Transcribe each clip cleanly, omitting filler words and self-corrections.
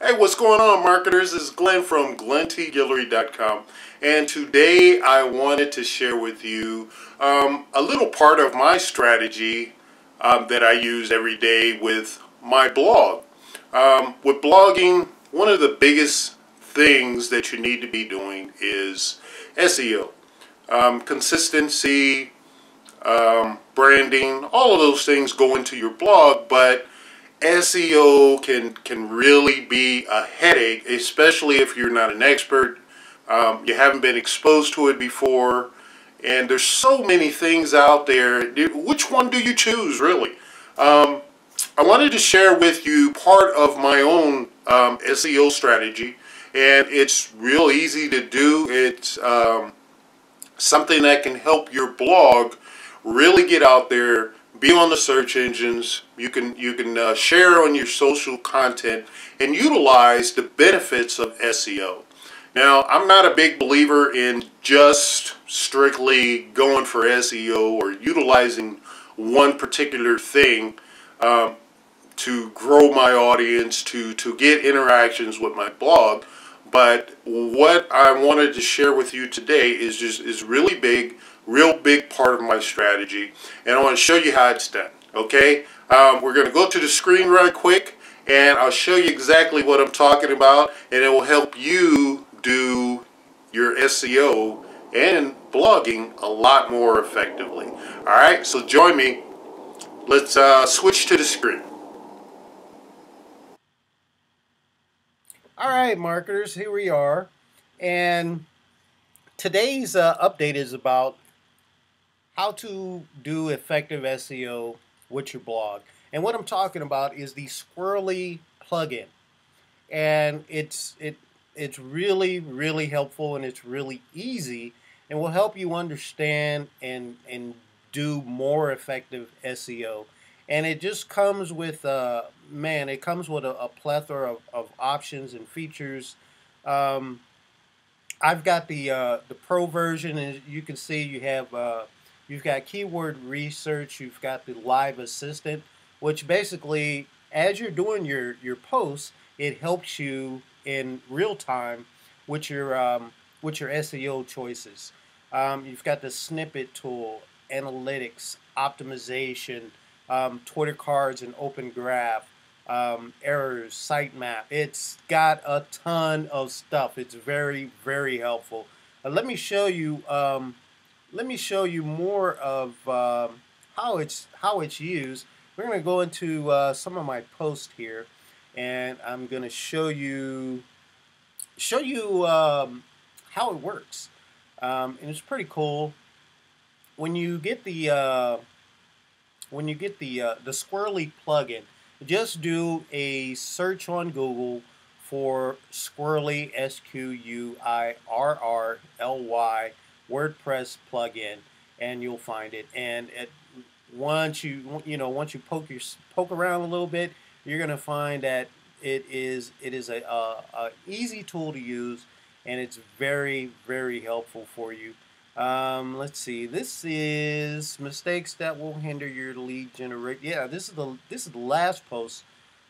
Hey, what's going on, marketers? This is Glenn from GlennTGuillory.com, and today I wanted to share with you a little part of my strategy that I use every day with my blog. With blogging, one of the biggest things that you need to be doing is SEO. Consistency, branding, all of those things go into your blog, but SEO can really be a headache, especially if you're not an expert, you haven't been exposed to it before, and there's so many things out there. Which one do you choose, really? I wanted to share with you part of my own SEO strategy, and it's real easy to do. It's something that can help your blog really get out there, be on the search engines. You can share on your social content and utilize the benefits of SEO. Now, I'm not a big believer in just strictly going for SEO or utilizing one particular thing to grow my audience, to get interactions with my blog. But what I wanted to share with you today is really big, real big part of my strategy, and I want to show you how it's done. Okay, we're going to go to the screen right quick, and I'll show you exactly what I'm talking about, and it will help you do your SEO and blogging a lot more effectively. All right, so join me. Let's switch to the screen. All right, marketers, here we are, and today's update is about how to do effective SEO with your blog. And what I'm talking about is the Squirrely plugin, and it's really helpful, and it's really easy, and will help you understand and do more effective SEO. And it just comes with man, it comes with a plethora of options and features. Um, I've got the pro version, and you can see you've got keyword research, you've got the live assistant, which basically, as you're doing your posts, it helps you in real time with your SEO choices. You've got the snippet tool, analytics, optimization, Twitter cards, and open graph, errors, sitemap. It's got a ton of stuff. It's very helpful. Let me show you. Let me show you more of how it's used. We're going to go into some of my posts here, and I'm going to show you how it works. And it's pretty cool. When you get the Squirrely plugin, just do a search on Google for Squirrely, SQUIRRLY WordPress plugin, and you'll find it. And once you poke around a little bit, you're gonna find that it is a easy tool to use, and it's very helpful for you. Let's see. This is mistakes that will hinder your lead generate. Yeah, this is the last post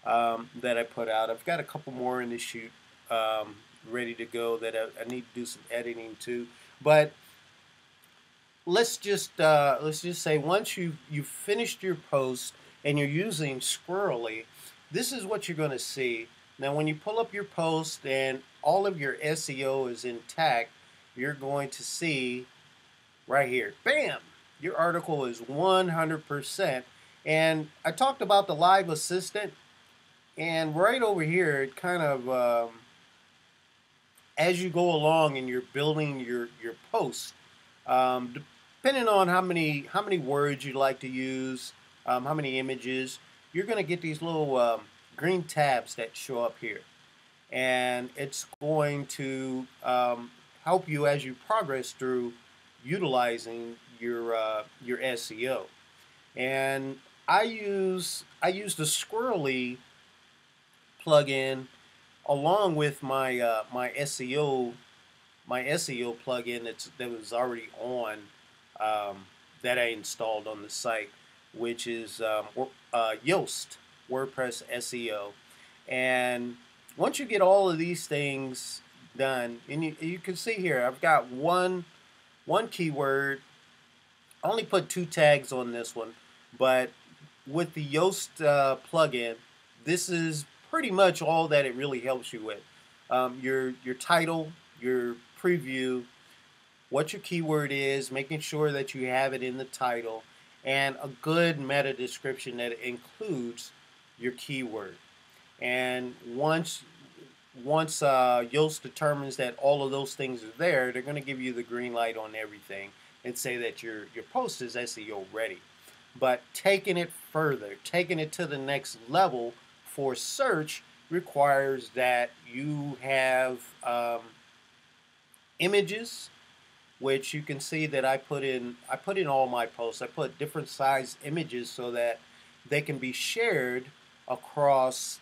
that I put out. I've got a couple more in the shoot ready to go that I need to do some editing to. But let's just say once you've finished your post and you're using Squirrely, this is what you're going to see. Now, when you pull up your post and all of your SEO is intact, you're going to see right here, bam, your article is 100%. And I talked about the live assistant, and right over here, it kind of as you go along and you're building your post, depending on how many words you like to use, how many images, you're going to get these little green tabs that show up here, and it's going to help you as you progress through utilizing your SEO. And I use the Squirrely plugin along with my SEO plugin that was already on, that I installed on the site, which is Yoast WordPress SEO. And once you get all of these things done, and you can see here, I've got one keyword. I only put 2 tags on this one, but with the Yoast plugin, this is pretty much all that it really helps you with. Your title, your preview, what your keyword is, making sure that you have it in the title, and a good meta description that includes your keyword. And once Yoast determines that all of those things are there, they're going to give you the green light on everything and say that your post is SEO ready. But taking it further, taking it to the next level for search requires that you have images, which you can see that I put in all my posts. I put different size images so that they can be shared across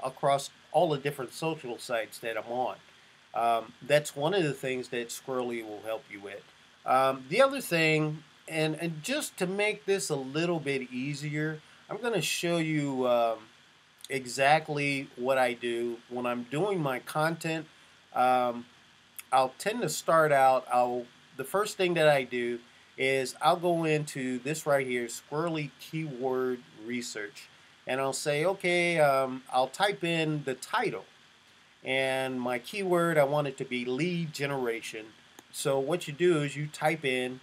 across all the different social sites that I'm on. That's one of the things that Squirrely will help you with. The other thing, and just to make this a little bit easier, I'm going to show you exactly what I do when I'm doing my content. Um, I'll tend to start out. The first thing that I do is I'll go into this right here, Squirrely Keyword Research, and I'll say, okay, I'll type in the title, and my keyword I want it to be lead generation. So what you do is you type in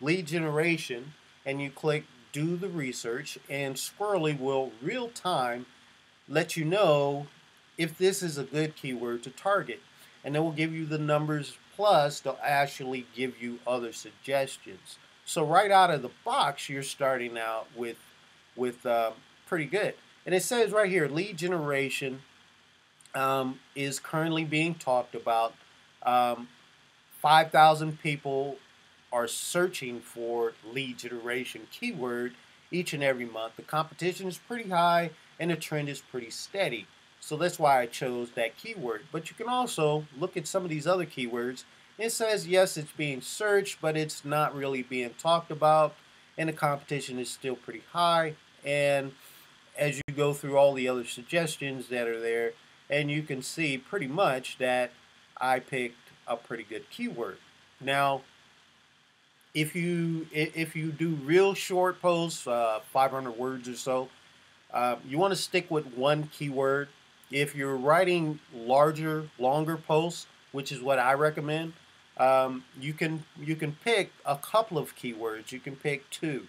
lead generation, and you click do the research, and Squirrely will real time let you know if this is a good keyword to target. And then we'll give you the numbers, plus they'll actually give you other suggestions. So right out of the box, you're starting out with pretty good. And it says right here, lead generation is currently being talked about. 5,000 people are searching for lead generation keyword each and every month. The competition is pretty high and the trend is pretty steady. So that's why I chose that keyword. But you can also look at some of these other keywords. It says, yes, it's being searched, but it's not really being talked about, and the competition is still pretty high. And as you go through all the other suggestions that are there, and you can see pretty much that I picked a pretty good keyword. Now, if you do real short posts, 500 words or so, you want to stick with one keyword. If you're writing longer posts, which is what I recommend, you can pick a couple of keywords. You can pick two,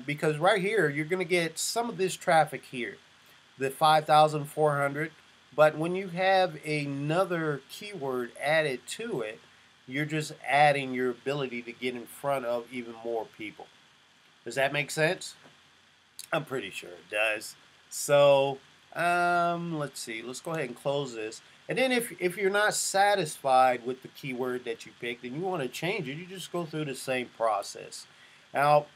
because right here you're going to get some of this traffic here, the 5,400. But when you have another keyword added to it, you're just adding your ability to get in front of even more people. Does that make sense? I'm pretty sure it does. So let's see. Let's go ahead and close this. And then if you're not satisfied with the keyword that you picked and you want to change it, you just go through the same process. Now,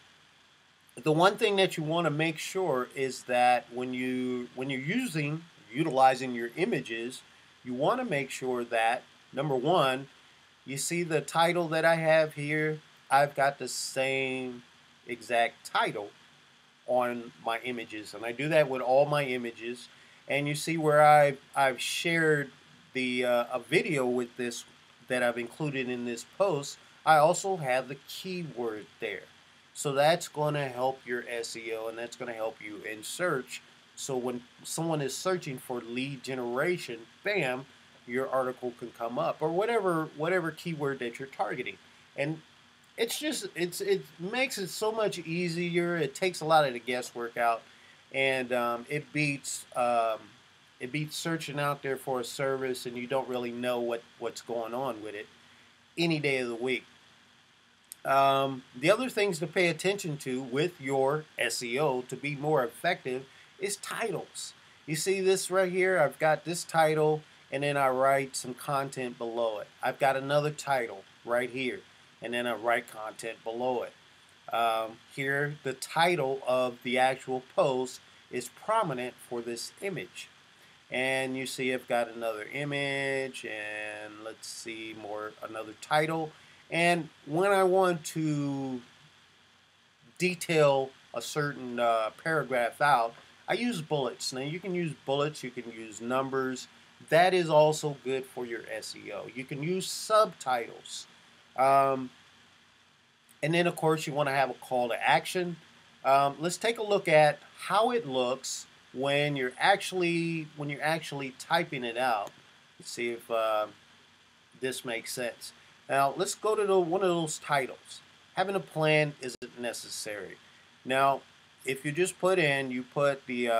the one thing that you want to make sure is that when you're utilizing your images, you want to make sure that, number one, you see the title that I have here. I've got the same exact title on my images, and I do that with all my images. And you see where I've shared a video with this that I've included in this post. I also have the keyword there, so that's going to help your SEO, and that's going to help you in search. So when someone is searching for lead generation, bam, your article can come up, or whatever keyword that you're targeting. And it makes it so much easier. It takes a lot of the guesswork out, and it beats searching out there for a service and you don't really know what's going on with it any day of the week. The other things to pay attention to with your SEO to be more effective is titles. You see this right here? I've got this title, and then I write some content below it. I've got another title right here, and then I write content below it. Here, the title of the actual post is prominent for this image. And you see I've got another image, and let's see another title. And when I want to detail a certain paragraph out, I use bullets. Now you can use bullets, you can use numbers. That is also good for your SEO. You can use subtitles. Um, and then of course you want to have a call to action. Let's take a look at how it looks when you're actually typing it out. Let's see if this makes sense. Now let's go to one of those titles. Having a plan isn't necessary. Now, if you just you put the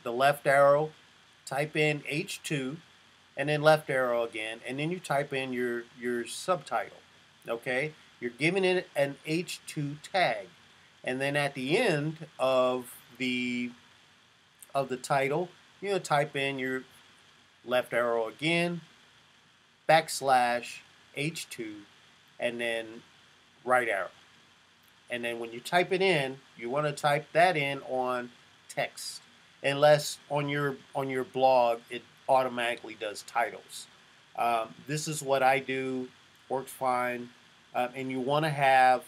left arrow, type in H2, and then left arrow again, and then you type in your subtitle. Okay, you're giving it an H2 tag, and then at the end of the title, type in your left arrow again, backslash H2, and then right arrow. And then when you type it in, you want to type that in on text, unless on your blog it automatically does titles. This is what I do, works fine, and you want to have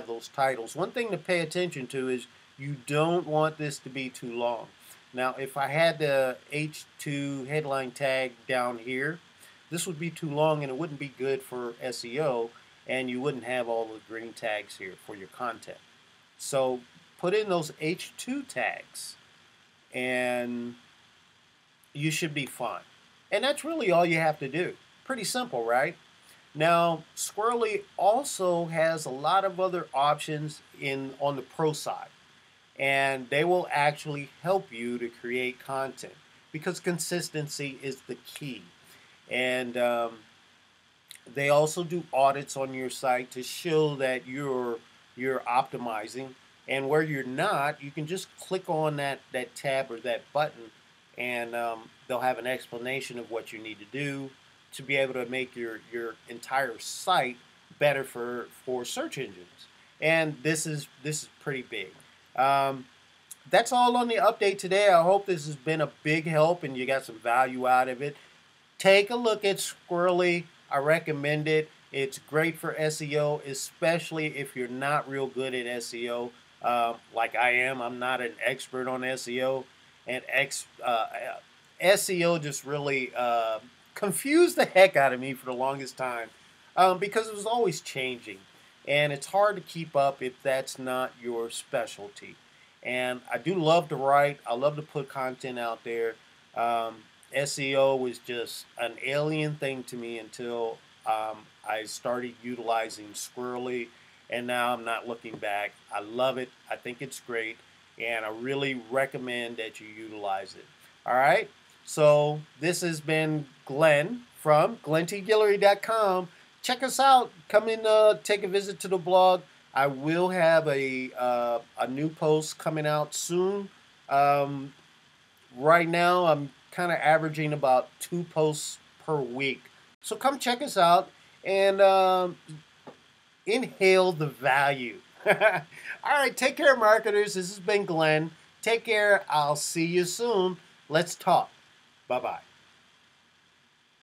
those titles. One thing to pay attention to is you don't want this to be too long. Now, if I had the H2 headline tag down here, this would be too long and it wouldn't be good for SEO, and you wouldn't have all the green tags here for your content. So put in those H2 tags and you should be fine. And that's really all you have to do. Pretty simple, right? Now, Squirrely also has a lot of other options on the pro side, and they will actually help you to create content because consistency is the key. And they also do audits on your site to show that you're optimizing. And where you're not, you can just click on that tab or that button, and they'll have an explanation of what you need to do to be able to make your entire site better for search engines. And this is pretty big. That's all on the update today. I hope this has been a big help and you got some value out of it. Take a look at Squirrely. I recommend it. It's great for SEO, especially if you're not real good at SEO, like I am. I'm not an expert on SEO, and SEO just really confused the heck out of me for the longest time, because it was always changing, and it's hard to keep up if that's not your specialty. And I do love to write. I love to put content out there. SEO was just an alien thing to me until I started utilizing Squirrely, and now I'm not looking back. I love it. I think it's great, and I really recommend that you utilize it. All right. So this has been Glenn from GlennTGuillory.com. Check us out. Come in, take a visit to the blog. I will have a new post coming out soon. Right now, I'm kind of averaging about 2 posts per week. So come check us out and inhale the value. All right, take care, marketers. This has been Glenn. Take care. I'll see you soon. Let's talk. Bye-bye.